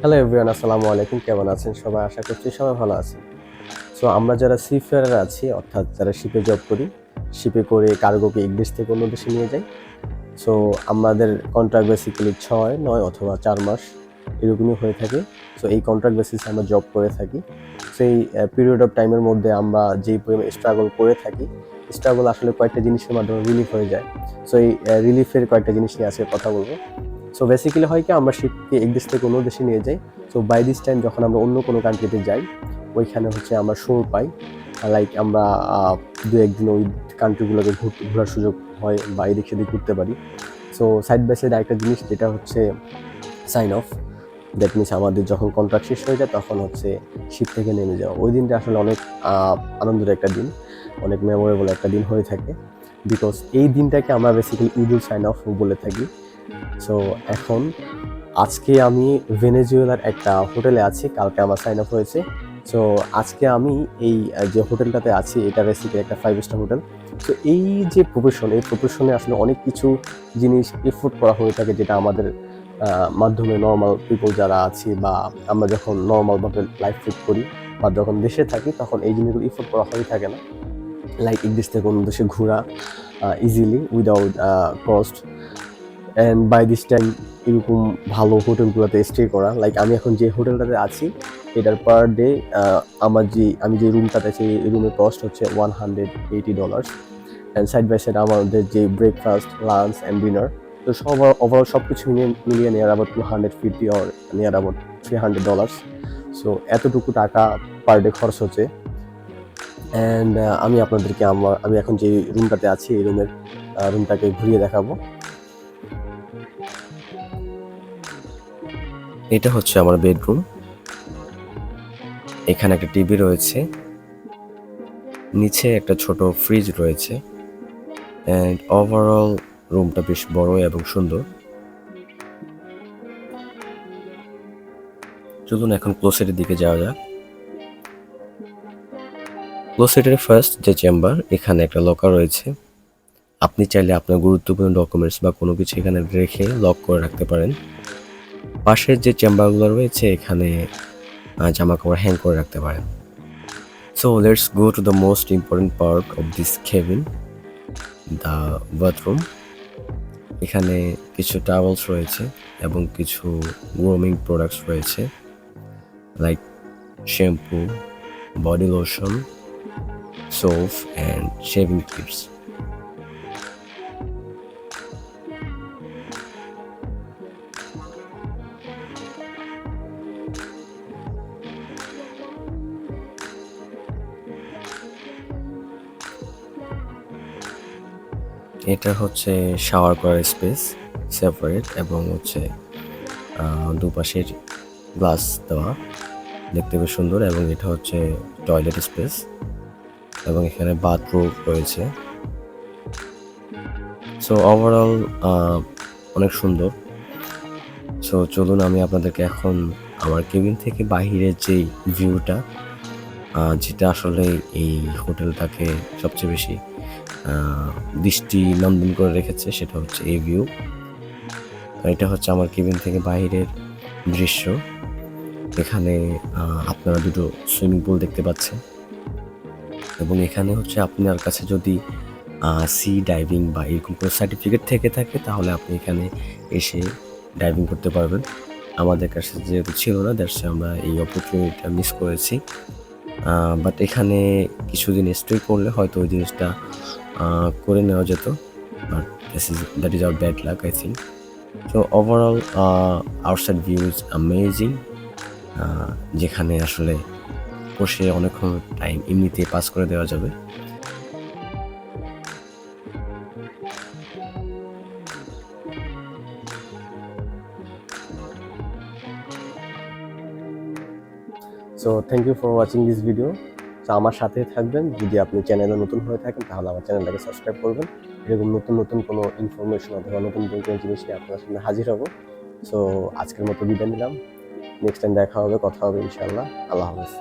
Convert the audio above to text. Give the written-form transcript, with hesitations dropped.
Hello everyone, আসসালামু আলাইকুম। কেমন আছেন সবাই? আশা করছি সবাই ভালো আছেন। সো আমরা যারা সিফেয়ারার আছি, অর্থাৎ যারা শিপে জব করি, শিপে করে কার্গোকে এক দেশ থেকে অন্য দেশে নিয়ে যাই। সো আমাদের কন্ট্রাক্ট বেসিক্যালি ৬, ৯ অথবা ৪ মাস এরকমই হয়ে থাকে। সো এই কন্ট্রাক্ট বেসিসে আমরা জব করে থাকি। সেই পিরিয়ড অফ টাইমের মধ্যে আমরা যেই পরিমাণে স্ট্রাগল করে থাকি, স্ট্রাগল আসলে কয়েকটা জিনিসের মাধ্যমে রিলিফ হয়ে যায়। সো এই রিলিফের কয়েকটা জিনিস নিয়ে আজকে কথা বলবো। সো বেসিক্যালি হয় কি, আমরা শিপকে এক দেশ থেকে অন্য দেশে নিয়ে যাই। সো বাই দিস টাইম যখন আমরা অন্য কোনো কান্ট্রিতে যাই, ওইখানে হচ্ছে আমরা শোর পাই। লাইক আমরা দু একদিন ওই কান্ট্রিগুলোকে ঘোরার সুযোগ হয় বা এদিক সেদিক ঘুরতে পারি। সো সাইড বাই সাইড আরেকটা জিনিস যেটা হচ্ছে সাইন অফ। দ্যাট মিনস আমাদের যখন কন্ট্রাক্ট শেষ হয়ে যায় তখন হচ্ছে শিপ থেকে নেমে যাওয়া। ওই দিনটা আসলে অনেক আনন্দের একটা দিন, অনেক মেমোরেবল একটা দিন হয়ে থাকে। বিকজ এই দিনটাকে আমরা বেসিক্যালি ঈদুল সাইন অফ বলে থাকি। সো এখন আজকে আমি ভেনেজুয়েলার একটা হোটেলে আছি, কালকে আমার সাইন অফ হয়েছে। সো আজকে আমি এই যে হোটেলটাতে আছি, এটা বেসিক্যালি একটা 5 স্টার হোটেল। সো এই যে প্রফেশন, এই প্রফেশনে আসলে অনেক কিছু জিনিস এফোর্ট করা হয়ে থাকে, যেটা আমাদের মাধ্যমে নর্মাল পিপল যারা আছি বা আমরা যখন নর্মালভাবে লাইফ লিড করি বা যখন দেশে থাকি তখন এই জিনিসগুলো এফোর্ট করা হয়ে থাকে না। লাইক এক দেশ থেকে অন্য দেশে ঘোরা easily without cost, and by this time এরকম ভালো হোটেলগুলোতে স্টে করা। লাইক আমি এখন যে হোটেলটাতে আছি, এটার পার ডে আমি যে রুমটাতে আছি, এই রুমের কস্ট হচ্ছে $180। অ্যান্ড সাইড বাই সাইড আমাদের যে ব্রেকফাস্ট, লাঞ্চ অ্যান্ড ডিনার, তো সব ওভারঅল সব কিছু মিলিয়ে near about 250 or near about $300। So এতটুকু টাকা পার ডে খরচ হচ্ছে। অ্যান্ড আমি আপনাদেরকে আমি এখন যে রুমটাতে আছি এই রুমটাকে ঘুরিয়ে দেখাবো। এটা হচ্ছে আমার বেডরুম। এখানে একটা টিভি রয়েছে, নিচে একটা ছোট ফ্রিজ রয়েছে, অ্যান্ড ওভারঅল রুমটা বেশ বড় এবং সুন্দর। চলুন এখন ক্লোসেটের দিকে যাওয়া যাক। ক্লোসেটের ফার্স্ট যে চেম্বার, এখানে একটা লকার রয়েছে। আপনি চাইলে আপনার গুরুত্বপূর্ণ ডকুমেন্টস বা কোনো কিছু এখানে রেখে লক করে রাখতে পারেন। পাশের যে চেম্বারগুলো রয়েছে, এখানে জামা কাপড় হ্যাং করে রাখতে পারেন। So let's go to the most important part of this cabin, the bathroom. এখানে কিছু টাওয়েলস রয়েছে এবং কিছু গ্রুমিং প্রোডাক্টস রয়েছে, like shampoo, body lotion, soap and shaving kits. এটা হচ্ছে শাওয়ার করার স্পেস সেপারেট, এবং হচ্ছে দুপাশের গ্লাস দেওয়া, দেখতে বেশ সুন্দর। এবং এটা হচ্ছে টয়লেট স্পেস, এবং এখানে বাথরুম রয়েছে। সো ওভারঅল অনেক সুন্দর। সো চলুন আমি আপনাদেরকে এখন আমার কেবিন থেকে বাহিরের যেই ভিউটা, যেটা আসলে এই হোটেলটাকে সবচেয়ে বেশি দৃষ্টি নন্দন করে রেখেছে, সেটা হচ্ছে এই ভিউ। এটা হচ্ছে আমার কেবিন থেকে বাহিরের দৃশ্য। এখানে আপনারা দুটো সুইমিং পুল দেখতে পাচ্ছেন, এবং এখানে হচ্ছে আপনার কাছে যদি সি ডাইভিং বা এরকম কোনো সার্টিফিকেট থেকে থাকে তাহলে আপনি এখানে এসে ডাইভিং করতে পারবেন। আমাদের কাছে যেহেতু ছিল না, দ্যাটস আমরা এই অপরচুনিটিটা মিস করেছি। বাট এখানে কিছুদিন স্টে করলে হয়তো ওই জিনিসটা করে নেওয়া যেত, but that is our bad luck I think. So overall outside view is amazing, যেখানে আসলে বসে অনেকক্ষণ টাইম এমনিতে পাস করে দেওয়া যাবে। So thank you for watching this video. So আমার সাথে থাকবেন। যদি আপনি চ্যানেলে নতুন হয়ে থাকেন তাহলে আমার চ্যানেলটাকে সাবস্ক্রাইব করবেন। এরকম নতুন নতুন কোনো ইনফরমেশন অথবা নতুন নতুন কোনো জিনিস নিয়ে আপনার সামনে হাজির হব। সো আজকের মতো বিদায় নিলাম। নেক্সট টাইম দেখা হবে, কথা হবে ইনশাআল্লাহ। আল্লাহ হাফেজ।